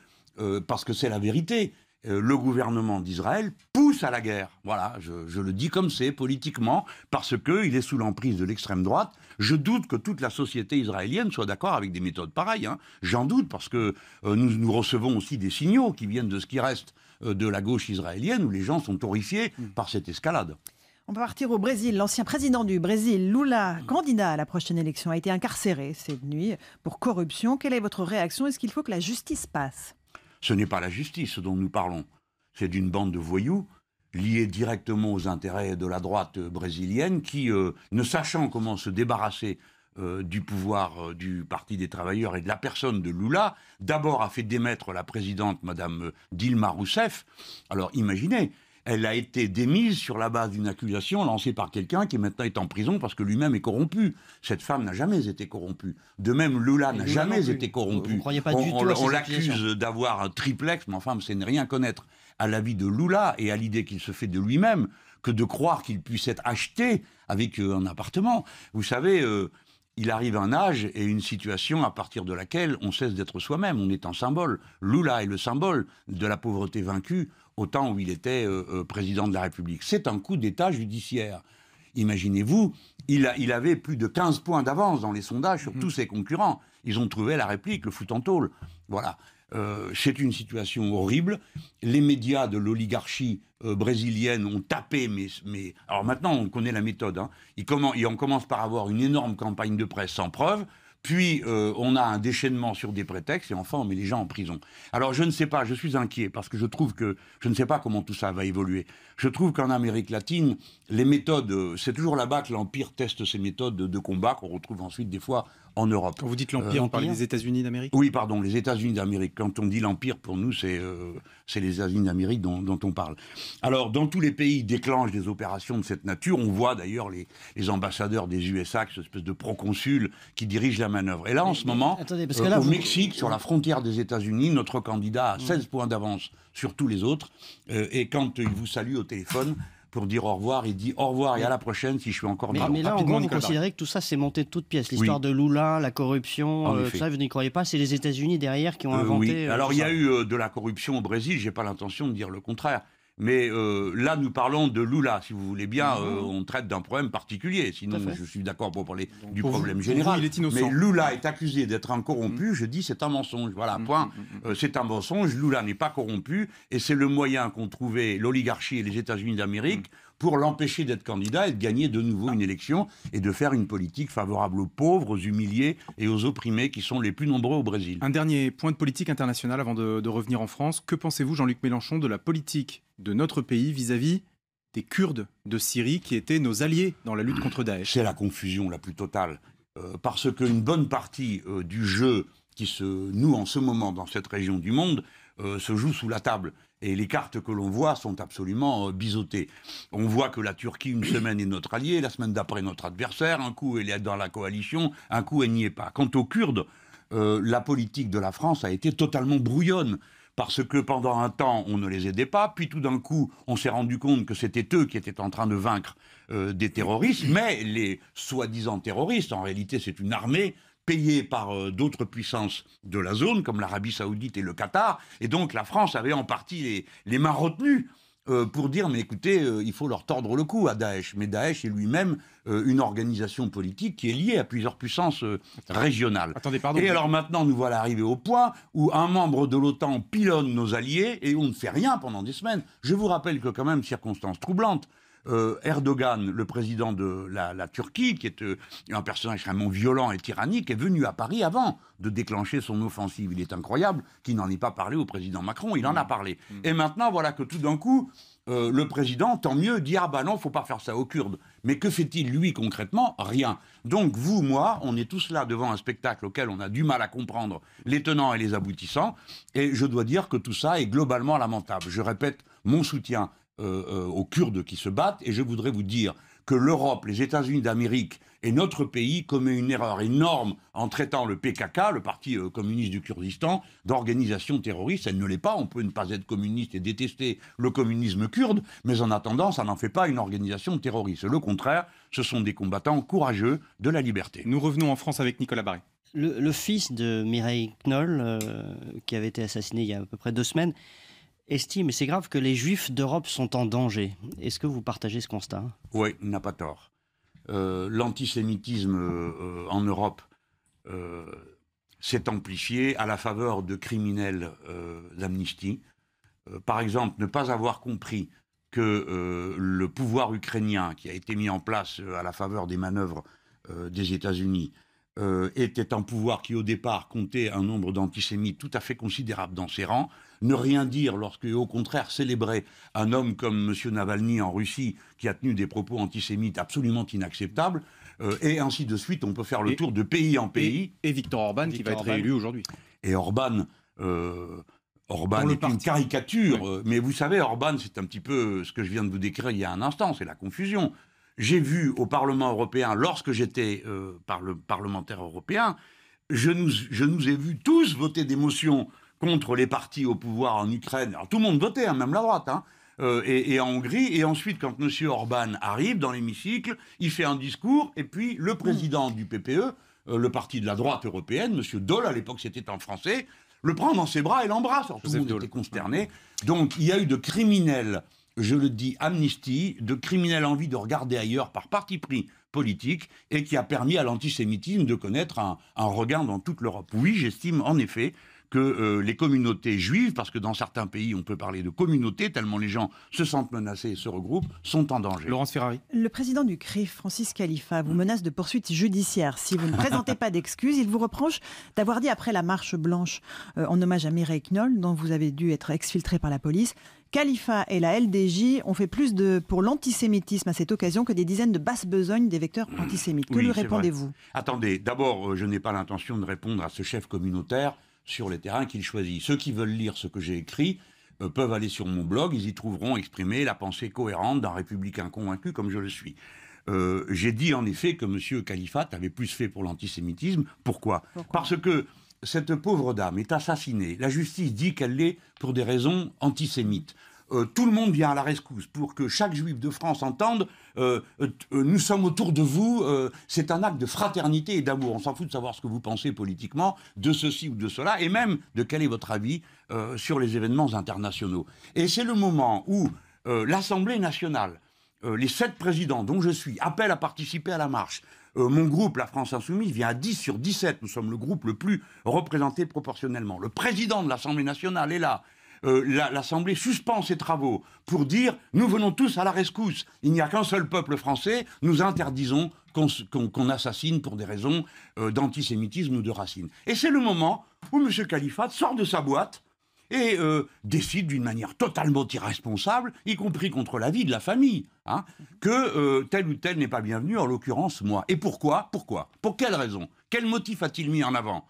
c'est la vérité. Le gouvernement d'Israël pousse à la guerre. Voilà, je le dis comme c'est, politiquement, parce qu'il est sous l'emprise de l'extrême droite. Je doute que toute la société israélienne soit d'accord avec des méthodes pareilles. Hein. J'en doute, parce que nous recevons aussi des signaux qui viennent de ce qui reste de la gauche israélienne, où les gens sont horrifiés par cette escalade. On va partir au Brésil. L'ancien président du Brésil, Lula, candidat à la prochaine élection, a été incarcéré cette nuit pour corruption. Quelle est votre réaction? Est-ce qu'il faut que la justice passe? Ce n'est pas la justice dont nous parlons. C'est d'une bande de voyous liés directement aux intérêts de la droite brésilienne qui, ne sachant comment se débarrasser du pouvoir du Parti des travailleurs et de la personne de Lula, d'abord a fait démettre la présidente, Madame Dilma Rousseff. Alors imaginez, elle a été démise sur la base d'une accusation lancée par quelqu'un qui maintenant est en prison parce que lui-même est corrompu. Cette femme n'a jamais été corrompue. De même, Lula n'a jamais été corrompu. Vous ne croyez pas du tout à ces On accusations? l'accuse d'avoir un triplex, mais enfin, c'est ne rien connaître à la vie de Lula et à l'idée qu'il se fait de lui-même que de croire qu'il puisse être acheté avec un appartement. Vous savez, il arrive un âge et une situation à partir de laquelle on cesse d'être soi-même. On est un symbole. Lula est le symbole de la pauvreté vaincue au temps où il était président de la République. C'est un coup d'État judiciaire. Imaginez-vous, il avait plus de 15 points d'avance dans les sondages sur tous ses concurrents. Ils ont trouvé la réplique, le foot en tôle. Voilà. C'est une situation horrible. Les médias de l'oligarchie brésilienne ont tapé, mais... Alors maintenant, on connaît la méthode. Hein. On commence par avoir une énorme campagne de presse sans preuve, puis on a un déchaînement sur des prétextes, et enfin on met les gens en prison. Alors je ne sais pas, je suis inquiet, parce que je trouve que... Je ne sais pas comment tout ça va évoluer. Je trouve qu'en Amérique latine, les méthodes... c'est toujours là-bas que l'Empire teste ses méthodes de combat, qu'on retrouve ensuite des fois en Europe. Quand vous dites l'Empire, vous parlez des États-Unis d'Amérique ? Oui, pardon, les États-Unis d'Amérique. Quand on dit l'Empire, pour nous, c'est les États-Unis d'Amérique dont on parle. Alors, dans tous les pays déclenchent des opérations de cette nature. On voit d'ailleurs les ambassadeurs des USA, cette espèce de proconsul qui dirigent la manœuvre. Et là, en ce moment, attendez, parce que là, au Mexique, sur la frontière des États-Unis, notre candidat a 16 points d'avance sur tous les autres. Et quand il vous salue au téléphone pour dire au revoir, il dit au revoir et à la prochaine si je suis encore là. Mais là, en gros, vous considérez que tout ça, c'est monté de toutes pièces. L'histoire de Lula, la corruption, tout ça, vous n'y croyez pas? C'est les États-Unis derrière qui ont inventé... Oui. Alors, il y a eu de la corruption au Brésil, je n'ai pas l'intention de dire le contraire. Mais là, nous parlons de Lula, si vous voulez bien, on traite d'un problème particulier. Sinon, je suis d'accord pour parler du problème général. Il est innocent. Mais Lula est accusé d'être un corrompu, je dis c'est un mensonge. Voilà, point. C'est un mensonge, Lula n'est pas corrompu, et c'est le moyen qu'ont trouvé l'oligarchie et les États-Unis d'Amérique pour l'empêcher d'être candidat et de gagner de nouveau une élection et de faire une politique favorable aux pauvres, aux humiliés et aux opprimés qui sont les plus nombreux au Brésil. Un dernier point de politique internationale avant de revenir en France. Que pensez-vous, Jean-Luc Mélenchon, de la politique de notre pays vis-à-vis des Kurdes de Syrie qui étaient nos alliés dans la lutte contre Daesh? C'est la confusion la plus totale. Parce qu'une bonne partie du jeu qui se noue en ce moment dans cette région du monde se joue sous la table. Et les cartes que l'on voit sont absolument biseautées. On voit que la Turquie, une semaine, est notre allié, la semaine d'après, notre adversaire. Un coup, elle est dans la coalition, un coup, elle n'y est pas. Quant aux Kurdes, la politique de la France a été totalement brouillonne. Parce que pendant un temps, on ne les aidait pas, puis tout d'un coup, on s'est rendu compte que c'était eux qui étaient en train de vaincre des terroristes, mais les soi-disant terroristes, en réalité, c'est une armée payée par d'autres puissances de la zone, comme l'Arabie Saoudite et le Qatar, et donc la France avait en partie les mains retenues pour dire, mais écoutez, il faut leur tordre le cou à Daesh. Mais Daesh est lui-même une organisation politique qui est liée à plusieurs puissances régionales. Attendez, pardon. Et alors maintenant, nous voilà arrivés au point où un membre de l'OTAN pilonne nos alliés et on ne fait rien pendant des semaines. Je vous rappelle que quand même, circonstance troublante, Erdogan, le président de la Turquie, qui est un personnage extrêmement violent et tyrannique, est venu à Paris avant de déclencher son offensive. Il est incroyable qu'il n'en ait pas parlé au président Macron, il en a parlé. Et maintenant, voilà que tout d'un coup, le président, tant mieux, dit « Ah bah non, faut pas faire ça aux Kurdes ». Mais que fait-il, lui, concrètement? Rien. Donc, vous, moi, on est tous là devant un spectacle auquel on a du mal à comprendre les tenants et les aboutissants. Et je dois dire que tout ça est globalement lamentable. Je répète mon soutien aux Kurdes qui se battent, et je voudrais vous dire que l'Europe, les États-Unis d'Amérique et notre pays commet une erreur énorme en traitant le PKK, le Parti communiste du Kurdistan, d'organisation terroriste. Elle ne l'est pas, on peut ne pas être communiste et détester le communisme kurde, mais en attendant, ça n'en fait pas une organisation terroriste. Le contraire, ce sont des combattants courageux de la liberté. Nous revenons en France avec Nicolas Barré. Le fils de Mireille Knoll, qui avait été assassiné il y a à peu près 2 semaines, estime, et c'est grave, que les Juifs d'Europe sont en danger. Est-ce que vous partagez ce constat? Oui, il n'a pas tort. L'antisémitisme en Europe s'est amplifié à la faveur de criminels d'amnistie. Par exemple, ne pas avoir compris que le pouvoir ukrainien qui a été mis en place à la faveur des manœuvres des États-Unis était un pouvoir qui, au départ, comptait un nombre d'antisémites tout à fait considérable dans ses rangs. Ne rien dire lorsque, au contraire, célébrer un homme comme M. Navalny en Russie, qui a tenu des propos antisémites absolument inacceptables, et ainsi de suite. On peut faire le tour de pays en pays. Et Viktor Orban, qui va être réélu aujourd'hui. Et Orban est une caricature. Oui. Mais vous savez, Orban, c'est un petit peu ce que je viens de vous décrire il y a un instant, c'est la confusion. J'ai vu au Parlement européen, lorsque j'étais parlementaire européen, je nous ai vus tous voter des motions contre les partis au pouvoir en Ukraine. Alors tout le monde votait, hein, même la droite, et en Hongrie. Et ensuite, quand M. Orban arrive dans l'hémicycle, il fait un discours, et puis le président du PPE, le parti de la droite européenne, M. Daul, à l'époque c'était un Français, le prend dans ses bras et l'embrasse. Tout le monde était consterné. Donc il y a eu de criminels, je le dis, amnistie, de criminels envie de regarder ailleurs par parti pris politique, et qui a permis à l'antisémitisme de connaître un regain dans toute l'Europe. Oui, j'estime en effet que les communautés juives, parce que dans certains pays on peut parler de communautés, tellement les gens se sentent menacés et se regroupent, sont en danger. Laurence Ferrari. Le président du CRIF, Francis Khalifa, vous menace de poursuites judiciaires. Si vous ne présentez pas d'excuses, il vous reproche d'avoir dit après la marche blanche en hommage à Mireille Knoll, dont vous avez dû être exfiltré par la police, Khalifa et la LDJ ont fait plus pour l'antisémitisme à cette occasion que des dizaines de basses besognes des vecteurs antisémites. Que lui répondez-vous? Attendez, d'abord, je n'ai pas l'intention de répondre à ce chef communautaire sur les terrains qu'il choisit. Ceux qui veulent lire ce que j'ai écrit peuvent aller sur mon blog, ils y trouveront exprimé la pensée cohérente d'un républicain convaincu comme je le suis. J'ai dit en effet que M. Khalifa avait plus fait pour l'antisémitisme. Pourquoi? Parce que cette pauvre dame est assassinée. La justice dit qu'elle l'est pour des raisons antisémites. Tout le monde vient à la rescousse pour que chaque juif de France entende nous sommes autour de vous, c'est un acte de fraternité et d'amour. On s'en fout de savoir ce que vous pensez politiquement de ceci ou de cela, et même de quel est votre avis sur les événements internationaux. Et c'est le moment où l'Assemblée nationale, les 7 présidents dont je suis, appellent à participer à la marche. Mon groupe, la France Insoumise, vient à 10 sur 17. Nous sommes le groupe le plus représenté proportionnellement. Le président de l'Assemblée nationale est là. L'Assemblée suspend ses travaux pour dire « Nous venons tous à la rescousse. Il n'y a qu'un seul peuple français. Nous interdisons qu'on assassine pour des raisons d'antisémitisme ou de racisme. » Et c'est le moment où M. Khalifa sort de sa boîte et décide d'une manière totalement irresponsable, y compris contre la vie de la famille, que tel ou tel n'est pas bienvenu, en l'occurrence moi. Et pourquoi? Pour quelle raison? Quel motif a-t-il mis en avant?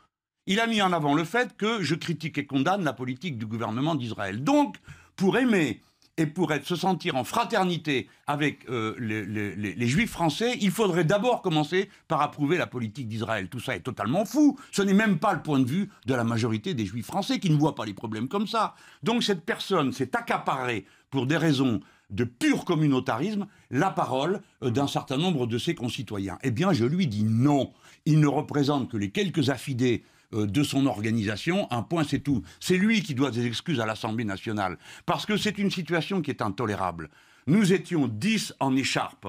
Il a mis en avant le fait que je critique et condamne la politique du gouvernement d'Israël. Donc, pour aimer et pour se sentir en fraternité avec les juifs français, il faudrait d'abord commencer par approuver la politique d'Israël. Tout ça est totalement fou. Ce n'est même pas le point de vue de la majorité des juifs français qui ne voient pas les problèmes comme ça. Donc cette personne s'est accaparée, pour des raisons de pur communautarisme, la parole d'un certain nombre de ses concitoyens. Eh bien, je lui dis non. Il ne représente que les quelques affidés de son organisation, un point c'est tout. C'est lui qui doit des excuses à l'Assemblée nationale, parce que c'est une situation qui est intolérable. Nous étions 10 en écharpe.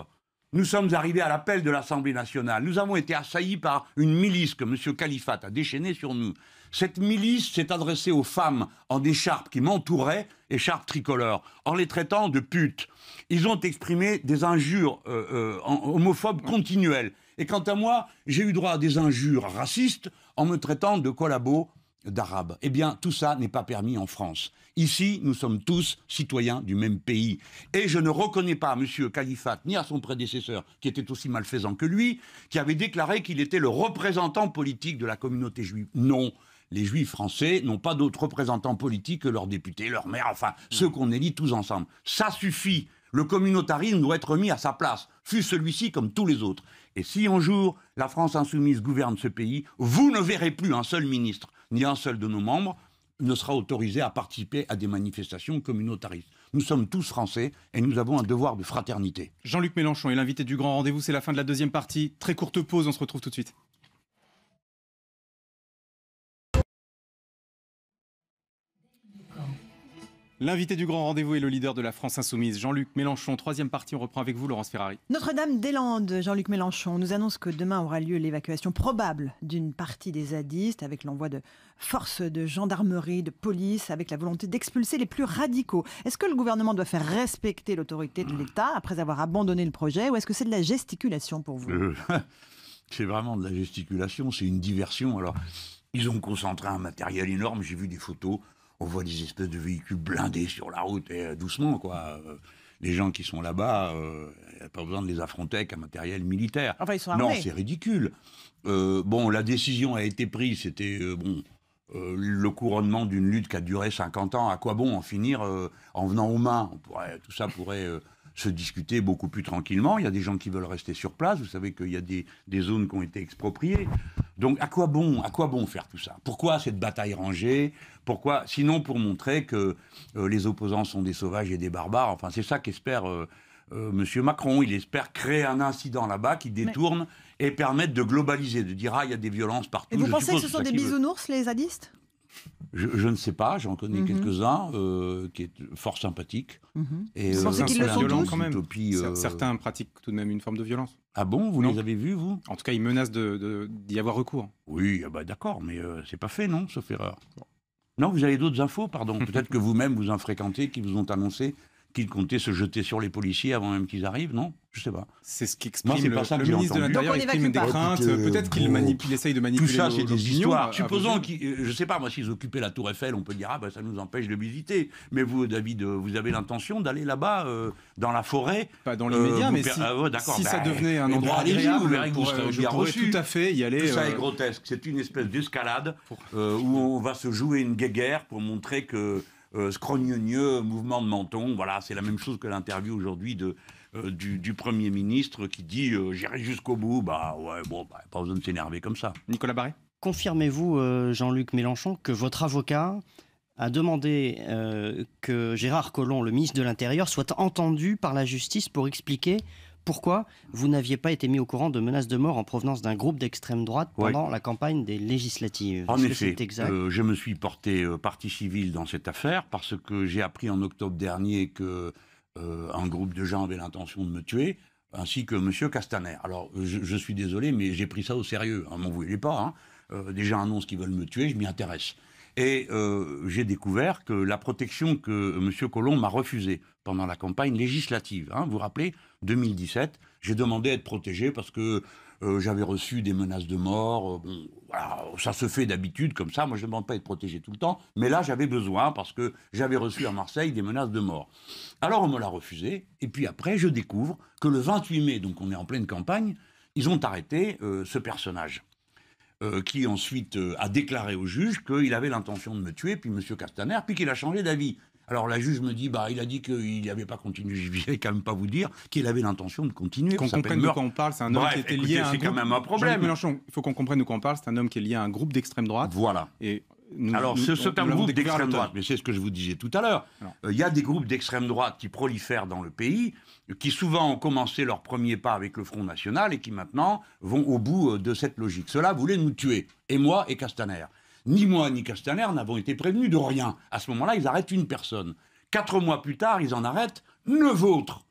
Nous sommes arrivés à l'appel de l'Assemblée nationale. Nous avons été assaillis par une milice que M. Khalifa a déchaînée sur nous. Cette milice s'est adressée aux femmes en écharpe qui m'entouraient, écharpe tricolore, en les traitant de putes. Ils ont exprimé des injures homophobes continuelles. Et quant à moi, j'ai eu droit à des injures racistes en me traitant de collabo d'arabe. Eh bien, tout ça n'est pas permis en France. Ici, nous sommes tous citoyens du même pays. Et je ne reconnais pas à M. Khalifa, ni à son prédécesseur, qui était aussi malfaisant que lui, qui avait déclaré qu'il était le représentant politique de la communauté juive. Non, les juifs français n'ont pas d'autres représentants politiques que leurs députés, leurs maires, enfin, ceux qu'on élit tous ensemble. Ça suffit. Le communautarisme doit être mis à sa place, fût celui-ci comme tous les autres. Et si un jour la France insoumise gouverne ce pays, vous ne verrez plus un seul ministre, ni un seul de nos membres ne sera autorisé à participer à des manifestations communautaristes. Nous sommes tous français et nous avons un devoir de fraternité. Jean-Luc Mélenchon est l'invité du Grand Rendez-vous, c'est la fin de la deuxième partie. Très courte pause, on se retrouve tout de suite. L'invité du Grand Rendez-vous est le leader de la France Insoumise, Jean-Luc Mélenchon. Troisième partie, on reprend avec vous, Laurence Ferrari. Notre-Dame-des-Landes, Jean-Luc Mélenchon, nous annonce que demain aura lieu l'évacuation probable d'une partie des zadistes avec l'envoi de forces de gendarmerie, de police, avec la volonté d'expulser les plus radicaux. Est-ce que le gouvernement doit faire respecter l'autorité de l'État après avoir abandonné le projet, ou est-ce que c'est de la gesticulation pour vous? C'est vraiment de la gesticulation, c'est une diversion. Alors, ils ont concentré un matériel énorme, j'ai vu des photos. On voit des espèces de véhicules blindés sur la route, et doucement, quoi. Les gens qui sont là-bas, il n'y a pas besoin de les affronter avec un matériel militaire. Enfin, ils sont armés. Non, c'est ridicule. Bon, la décision a été prise, c'était le couronnement d'une lutte qui a duré 50 ans. À quoi bon en finir en venant aux mains? Tout ça pourrait se discuter beaucoup plus tranquillement. Il y a des gens qui veulent rester sur place. Vous savez qu'il y a des zones qui ont été expropriées. Donc à quoi bon faire tout ça? Pourquoi cette bataille rangée? Pourquoi? Sinon pour montrer que les opposants sont des sauvages et des barbares. Enfin, c'est ça qu'espère Monsieur Macron. Il espère créer un incident là-bas qui détourne et permette de globaliser, de dire il y a des violences partout. Et vous pensez que ce sont des bisounours, les zadistes? Je ne sais pas, j'en connais quelques-uns qui est fort sympathiques. Et vous pensez qu'ils le sont tous quand même. Certains pratiquent tout de même une forme de violence. Ah bon, vous les avez vus, vous? En tout cas, ils menacent d'y avoir recours. Oui, d'accord, mais c'est pas fait, non, sauf erreur. Non, vous avez d'autres infos, pardon. Peut-être que vous-même vous en fréquentez, qui vous ont annoncé qu'ils comptaient se jeter sur les policiers avant même qu'ils arrivent, non? Je sais pas. C'est ce qu'exprime le ministre de l'Intérieur, exprime des craintes. Peut-être qu'il essaye de manipuler. Tout ça, c'est des histoires. Supposons je sais pas, moi, s'ils occupaient la Tour Eiffel, on peut dire, ça nous empêche de visiter. Mais vous, David, vous avez l'intention d'aller là-bas, dans la forêt? Pas dans l'immédiat, mais si ça devenait un endroit agréable, je pourrais tout à fait y aller. Tout ça est grotesque. C'est une espèce d'escalade où on va se jouer une guéguerre pour montrer que scrogneux, mouvement de menton, voilà, c'est la même chose que l'interview aujourd'hui du Premier ministre qui dit j'irai jusqu'au bout. Pas besoin de s'énerver comme ça. Nicolas Barré. Confirmez-vous, Jean-Luc Mélenchon, que votre avocat a demandé que Gérard Collomb, le ministre de l'Intérieur, soit entendu par la justice pour expliquer pourquoi vous n'aviez pas été mis au courant de menaces de mort en provenance d'un groupe d'extrême droite pendant la campagne des législatives? En effet, je me suis porté partie civile dans cette affaire parce que j'ai appris en octobre dernier que un groupe de gens avait l'intention de me tuer, ainsi que M. Castaner. Alors, je suis désolé, mais j'ai pris ça au sérieux. M'en voulez pas. Des gens annoncent qu'ils veulent me tuer, je m'y intéresse. Et j'ai découvert que la protection que M. Collomb m'a refusée pendant la campagne législative, vous vous rappelez, 2017, j'ai demandé à être protégé parce que j'avais reçu des menaces de mort. Voilà, ça se fait d'habitude comme ça. Moi, je ne demande pas à être protégé tout le temps. Mais là, j'avais besoin parce que j'avais reçu à Marseille des menaces de mort. Alors, on me l'a refusé. Et puis après, je découvre que le 28 mai, donc on est en pleine campagne, ils ont arrêté ce personnage. Qui ensuite a déclaré au juge qu'il avait l'intention de me tuer, puis M. Castaner, puis qu'il a changé d'avis. Alors la juge me dit, il a dit qu'il n'avait pas continué. Je ne vais quand même pas vous dire qu'il avait l'intention de continuer. Qu'on comprenne de quoi on parle, c'est un homme qui était lié à un groupe... c'est quand même un problème. Mélenchon, il faut qu'on comprenne de quoi on parle, c'est un homme qui est lié à un groupe d'extrême droite. Voilà. Et c'est un groupe d'extrême droite, mais c'est ce que je vous disais tout à l'heure. Il y a des groupes d'extrême droite qui prolifèrent dans le pays, qui souvent ont commencé leur premier pas avec le Front National et qui maintenant vont au bout de cette logique. Ceux-là voulaient nous tuer, et moi et Castaner. Ni moi ni Castaner n'avons été prévenus de rien. À ce moment-là, ils arrêtent une personne. 4 mois plus tard, ils en arrêtent 9 autres,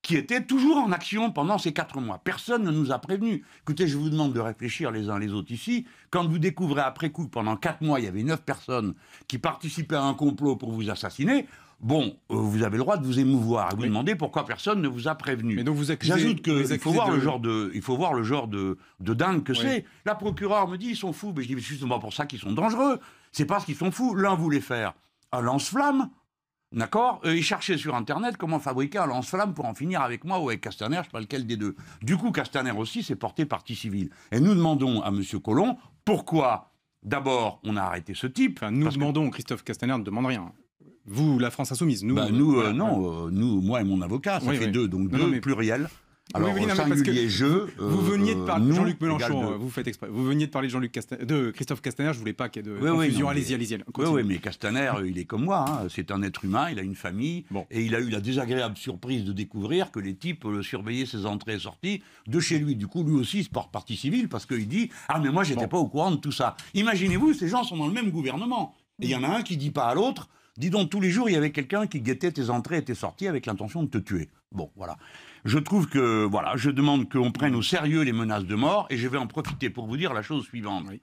qui étaient toujours en action pendant ces 4 mois. Personne ne nous a prévenus. Écoutez, je vous demande de réfléchir les uns les autres ici. Quand vous découvrez après coup, pendant 4 mois, il y avait 9 personnes qui participaient à un complot pour vous assassiner, vous avez le droit de vous émouvoir et vous demander pourquoi personne ne vous a prévenu. Mais donc vous accusez, j'ajoute qu'il faut voir le genre de dingue que c'est. La procureure me dit, ils sont fous. Mais je dis, c'est justement pour ça qu'ils sont dangereux. C'est parce qu'ils sont fous. L'un voulait faire un lance-flamme. D'accord? Ils cherchaient sur Internet comment fabriquer un lance-flamme pour en finir avec moi ou avec Castaner, je ne sais pas lequel des deux. Du coup, Castaner aussi s'est porté partie civile. Et nous demandons à M. Collomb pourquoi, d'abord, on a arrêté ce type. Enfin, nous demandons, Christophe Castaner ne demande rien. Vous, la France Insoumise, nous... nous, moi et mon avocat, ça fait deux, donc deux pluriels. Alors, singulier jeu. Vous veniez de parler de Jean-Luc Mélenchon, vous faites exprès. Vous veniez de parler de Christophe Castaner, je voulais pas qu'il y ait de confusion. Allez-y. Oui, mais Castaner, il est comme moi. C'est un être humain, il a une famille. Et il a eu la désagréable surprise de découvrir que les types surveillaient ses entrées et sorties de chez lui. Du coup, lui aussi, il se porte partie civile parce qu'il dit « Ah, mais moi, j'étais pas au courant de tout ça. » Imaginez-vous, ces gens sont dans le même gouvernement. Et il y en a un qui dit pas à l'autre « Dis donc, tous les jours, il y avait quelqu'un qui guettait tes entrées et tes sorties avec l'intention de te tuer. » Bon, voilà. Je trouve que, je demande qu'on prenne au sérieux les menaces de mort et je vais en profiter pour vous dire la chose suivante. Oui.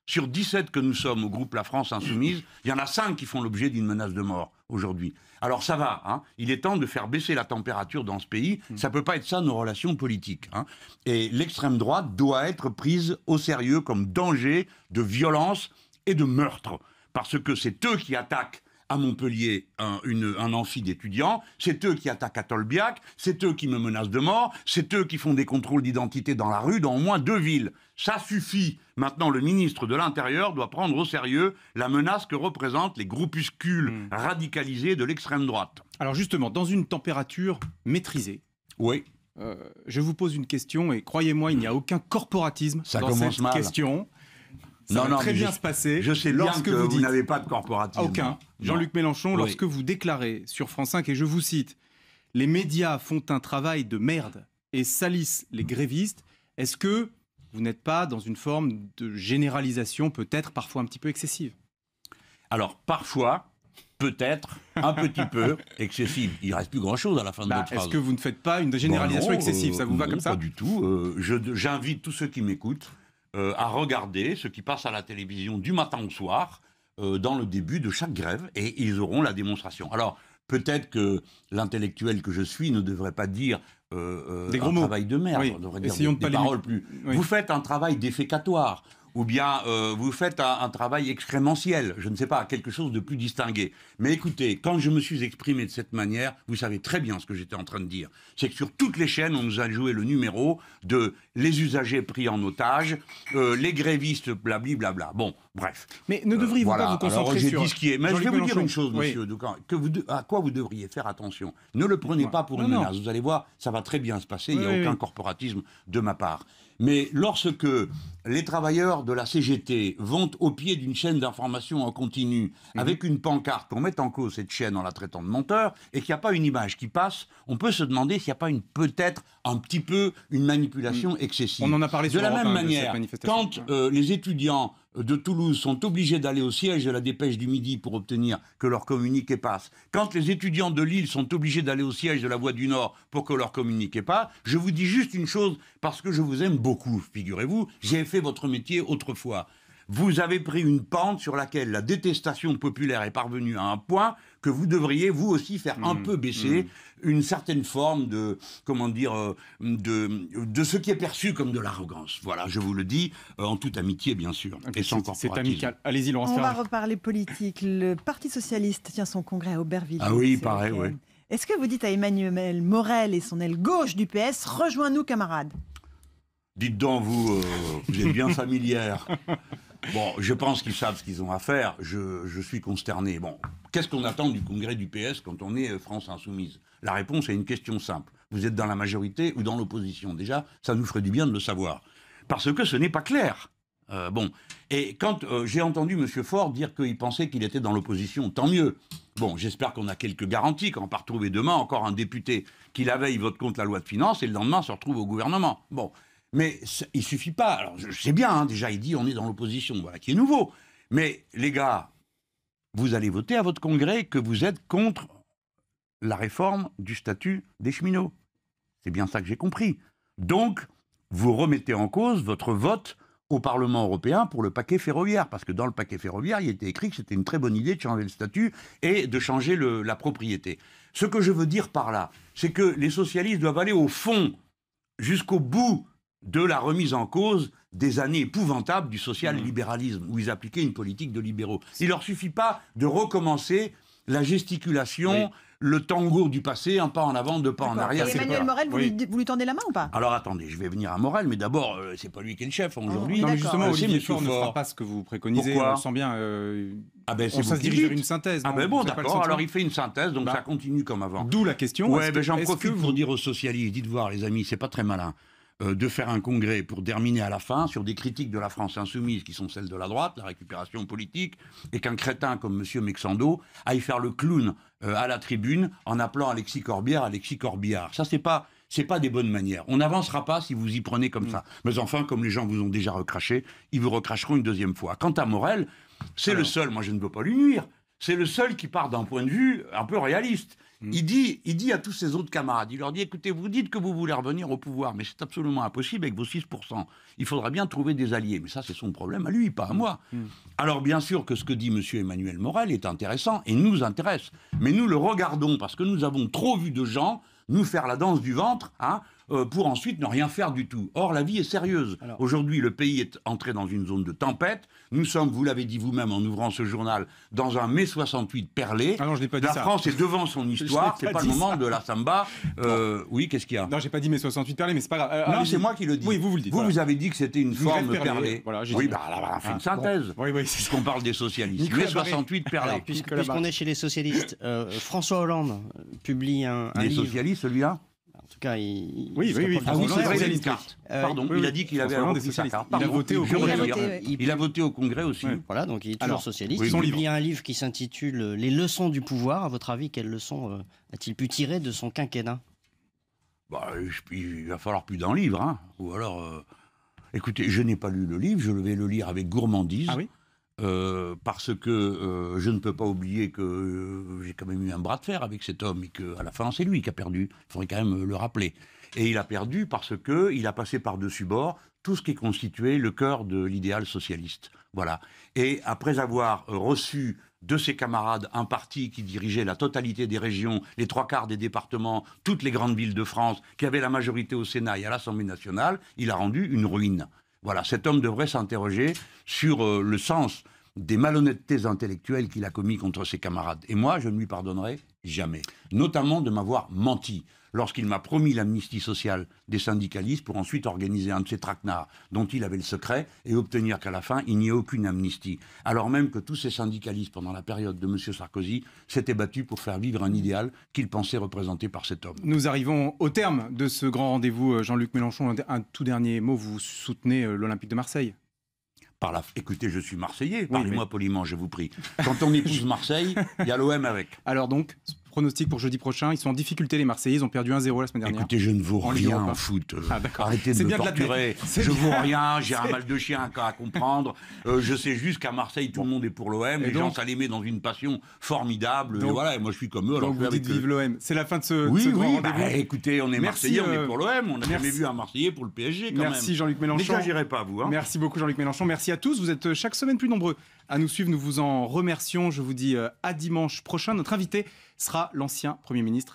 Sur 17 que nous sommes au groupe La France Insoumise, il y en a 5 qui font l'objet d'une menace de mort aujourd'hui. Alors ça va, il est temps de faire baisser la température dans ce pays. Ça ne peut pas être ça nos relations politiques. Et l'extrême droite doit être prise au sérieux comme danger de violence et de meurtre. Parce que c'est eux qui attaquent à Montpellier un amphi d'étudiants, c'est eux qui attaquent à Tolbiac, c'est eux qui me menacent de mort, c'est eux qui font des contrôles d'identité dans la rue dans au moins 2 villes. Ça suffit. Maintenant, le ministre de l'Intérieur doit prendre au sérieux la menace que représentent les groupuscules radicalisés de l'extrême droite. Alors justement, dans une température maîtrisée, oui. Je vous pose une question et croyez-moi, il n'y a aucun corporatisme dans cette question. Ça va très mais bien se passer. Je sais bien lorsque que vous dites... n'avez pas de corporatisme. Aucun. Jean-Luc Mélenchon, Oui. lorsque vous déclarez sur France 5, et je vous cite, « Les médias font un travail de merde et salissent les grévistes », est-ce que vous n'êtes pas dans une forme de généralisation peut-être parfois un petit peu excessive? Alors, parfois, peut-être, un petit peu excessive. Il ne reste plus grand-chose à la fin de votre phrase. Est-ce que vous ne faites pas une généralisation excessive? Ça vous va comme ça? Pas du tout. J'invite tous ceux qui m'écoutent à regarder ce qui passe à la télévision du matin au soir dans le début de chaque grève et ils auront la démonstration. Alors, peut-être que l'intellectuel que je suis ne devrait pas dire des gros un mots. travail de merde. Oui. On devrait dire Essayons de des pas les- paroles plus... Oui. Vous faites un travail défécatoire. Ou bien vous faites un travail excrémentiel, je ne sais pas, quelque chose de plus distingué. Mais écoutez, quand je me suis exprimé de cette manière, vous savez très bien ce que j'étais en train de dire. C'est que sur toutes les chaînes, on nous a joué le numéro de les usagers pris en otage, les grévistes, blablabla. Bon, bref. Mais ne devriez-vous voilà. pas vous concentrer Alors, j'ai sur... dit ce qui est. Mais Jean-Luc je vais vous dire Mélenchon. une chose, Oui. monsieur Doucan, à quoi vous devriez faire attention. Ne le prenez pas pour une Non, non. menace. Vous allez voir, ça va très bien se passer. Il n'y a Oui, aucun oui. corporatisme de ma part. Mais lorsque les travailleurs de la CGT vont au pied d'une chaîne d'information en continu avec une pancarte pour mettre en cause cette chaîne en la traitant de menteur et qu'il n'y a pas une image qui passe, on peut se demander s'il n'y a pas peut-être un petit peu une manipulation excessive. On en a parlé de sur la Europe même 1 de cette manière, manifestation. quand les étudiants de Toulouse sont obligés d'aller au siège de la Dépêche du Midi pour obtenir que leur communiqué passe, quand les étudiants de Lille sont obligés d'aller au siège de la Voix du Nord pour que leur communiqué passe, je vous dis juste une chose, parce que je vous aime beaucoup, figurez-vous, j'ai fait votre métier autrefois. Vous avez pris une pente sur laquelle la détestation populaire est parvenue à un point que vous devriez, vous aussi, faire un peu baisser une certaine forme de, comment dire, de ce qui est perçu comme de l'arrogance. Voilà, je vous le dis, en toute amitié, bien sûr, et sans C'est corporatisme. amical. Allez-y, Laurence On va Ferrari. reparler politique. Le Parti socialiste tient son congrès à Aubervilliers. Ah oui, il ce paraît, week-end. oui. Est-ce que vous dites à Emmanuel Morel et son aile gauche du PS, rejoins-nous camarades? Dites donc, vous êtes bien familière. Bon, je pense qu'ils savent ce qu'ils ont à faire. Je suis consterné. Bon, qu'est-ce qu'on attend du congrès du PS quand on est France Insoumise? La réponse est une question simple. Vous êtes dans la majorité ou dans l'opposition? Déjà, ça nous ferait du bien de le savoir. Parce que ce n'est pas clair. Bon, et quand j'ai entendu M. Faure dire qu'il pensait qu'il était dans l'opposition, tant mieux. Bon, j'espère qu'on a quelques garanties, qu'on va pas retrouver demain encore un député qui la veille vote contre la loi de finances et le lendemain se retrouve au gouvernement. Bon, mais il suffit pas. Alors, je sais bien, hein, déjà, il dit on est dans l'opposition, voilà, qui est nouveau. Mais les gars, vous allez voter à votre congrès que vous êtes contre la réforme du statut des cheminots. C'est bien ça que j'ai compris. Donc, vous remettez en cause votre vote au Parlement européen pour le paquet ferroviaire, parce que dans le paquet ferroviaire, il était écrit que c'était une très bonne idée de changer le statut et de changer la propriété. Ce que je veux dire par là, c'est que les socialistes doivent aller au fond, jusqu'au bout de la remise en cause des années épouvantables du social-libéralisme, où ils appliquaient une politique de libéraux. Il ne leur suffit pas de recommencer la gesticulation, le tango du passé, un pas en avant, deux pas en arrière. Et c'est Emmanuel pas- Morel, vous lui tendez la main ou pas? Alors attendez, je vais venir à Morel, mais d'abord, c'est pas lui qui est le chef aujourd'hui. Non, mais D'accord. justement, C'est Olivier Monsieur Faure ne Faure. fera pas ce que vous préconisez. Pourquoi On le sent bien. Ah ben, c'est On vous se qui dirige vers dites. une synthèse. Ah non ben bon, Vous avez pas le d'accord, alors sentiment il fait une synthèse, donc Bah, ça continue comme avant. D'où la question. Ouais, est-ce ben que- j'en est-ce profite que pour vous- dire aux socialistes, dites voir les amis, c'est pas très malin de faire un congrès pour terminer à la fin sur des critiques de la France insoumise qui sont celles de la droite, la récupération politique, et qu'un crétin comme M. Mexando aille faire le clown à la tribune en appelant Alexis Corbière Alexis Corbillard. Ça, c'est pas des bonnes manières. On n'avancera pas si vous y prenez comme ça. Mais enfin, comme les gens vous ont déjà recraché, ils vous recracheront une deuxième fois. Quant à Morel, c'est le seul, moi je ne veux pas lui nuire, c'est le seul qui part d'un point de vue un peu réaliste. Il dit à tous ses autres camarades, il leur dit, écoutez, vous dites que vous voulez revenir au pouvoir, mais c'est absolument impossible avec vos 6%. Il faudra bien trouver des alliés. Mais ça, c'est son problème à lui, pas à moi. Alors, bien sûr que ce que dit M. Emmanuel Morel est intéressant et nous intéresse. Mais nous le regardons parce que nous avons trop vu de gens nous faire la danse du ventre, pour ensuite ne rien faire du tout. Or, la vie est sérieuse. Aujourd'hui, le pays est entré dans une zone de tempête. Nous sommes, vous l'avez dit vous-même en ouvrant ce journal, dans un mai 68 perlé. Ah non, je n'ai pas dit La ça. France est devant son histoire. Je n'ai C'est pas pas le dit moment ça. de la samba. Oui, qu'est-ce qu'il y a? Non, j'ai pas dit mes 68 perlés, mais c'est pas grave. Non, allez-y. c'est moi qui le dis. Oui, vous le dites. Vous, voilà. vous avez dit que c'était une Une forme grève perlée. perlée. Voilà, j'ai Oui, dit. bah là, on fait une Ah, synthèse. Oui, oui, c'est ça. Puisqu'on parle des socialistes. Nicolas Mai Barré. 68 perlé. Alors, puisqu'on est chez les socialistes, François Hollande publie un Les livre. socialistes, celui-là? En tout cas, il Oui, se oui, rapproche de Ah oui, François c'est vrai, Hollande. il a une carte. Pardon, oui, il oui. a dit qu'il avait François Hollande est repris sa socialiste. carte. Il a voté au Je Congrès. voulais dire. oui. Il a voté au Congrès aussi. Ouais. Voilà, donc il est toujours Alors, socialiste. oui, Il son publie livre. un livre qui s'intitule Les leçons du pouvoir. À votre avis, quelles leçons a-t-il pu tirer de son quinquennat? Bah, il va falloir plus d'un livre, hein. Ou alors... Écoutez, je n'ai pas lu le livre, je vais le lire avec gourmandise. Ah oui. Parce que je ne peux pas oublier que j'ai quand même eu un bras de fer avec cet homme et qu'à la fin, c'est lui qui a perdu. Il faudrait quand même le rappeler. Et il a perdu parce qu'il a passé par-dessus bord tout ce qui constituait le cœur de l'idéal socialiste. Voilà. Et après avoir reçu de ses camarades un parti qui dirigeait la totalité des régions, les 3/4 des départements, toutes les grandes villes de France, qui avait la majorité au Sénat et à l'Assemblée nationale, il a rendu une ruine. Voilà, cet homme devrait s'interroger sur le sens des malhonnêtetés intellectuelles qu'il a commis contre ses camarades. Et moi, je ne lui pardonnerai jamais. Notamment de m'avoir menti lorsqu'il m'a promis l'amnistie sociale des syndicalistes pour ensuite organiser un de ces traquenards dont il avait le secret et obtenir qu'à la fin, il n'y ait aucune amnistie. Alors même que tous ces syndicalistes, pendant la période de M. Sarkozy, s'étaient battus pour faire vivre un idéal qu'ils pensaient représenté par cet homme. Nous arrivons au terme de ce grand rendez-vous. Jean-Luc Mélenchon, un tout dernier mot. Vous soutenez l'Olympique de Marseille? Écoutez, je suis Marseillais, Oui, parlez-moi poliment, je vous prie. Quand on épouse Marseille, il y a l'OM avec. Alors donc, pronostic pour jeudi prochain. Ils sont en difficulté, les Marseillais. Ils ont perdu 1-0 la semaine dernière. Écoutez, je ne vaux En Ligue rien Europa. en foot. Ah, d'accord. Arrêtez de C'est me bien de torturer. l'admettre. C'est Je bien. vaux rien, j'ai un mal de chien à comprendre. Je sais juste qu'à Marseille, tout le monde est pour l'OM. Les gens, ça les met dans une passion formidable. Donc- et voilà, et moi je suis comme eux. Alors Donc je suis vous dites avec vive eux. l'OM. C'est la fin de ce, Oui, de ce grand oui, rendez-vous. écoutez, on est Merci, Marseillais, on est pour l'OM. On n'a jamais merci. vu un Marseillais pour le PSG quand Merci même. Jean-Luc Mélenchon. N'exagérez pas, vous. Hein. Merci beaucoup Jean-Luc Mélenchon. Merci à tous. Vous êtes chaque semaine plus nombreux à nous suivre. Nous vous en remercions. Je vous dis à dimanche prochain. Notre invité sera l'ancien Premier ministre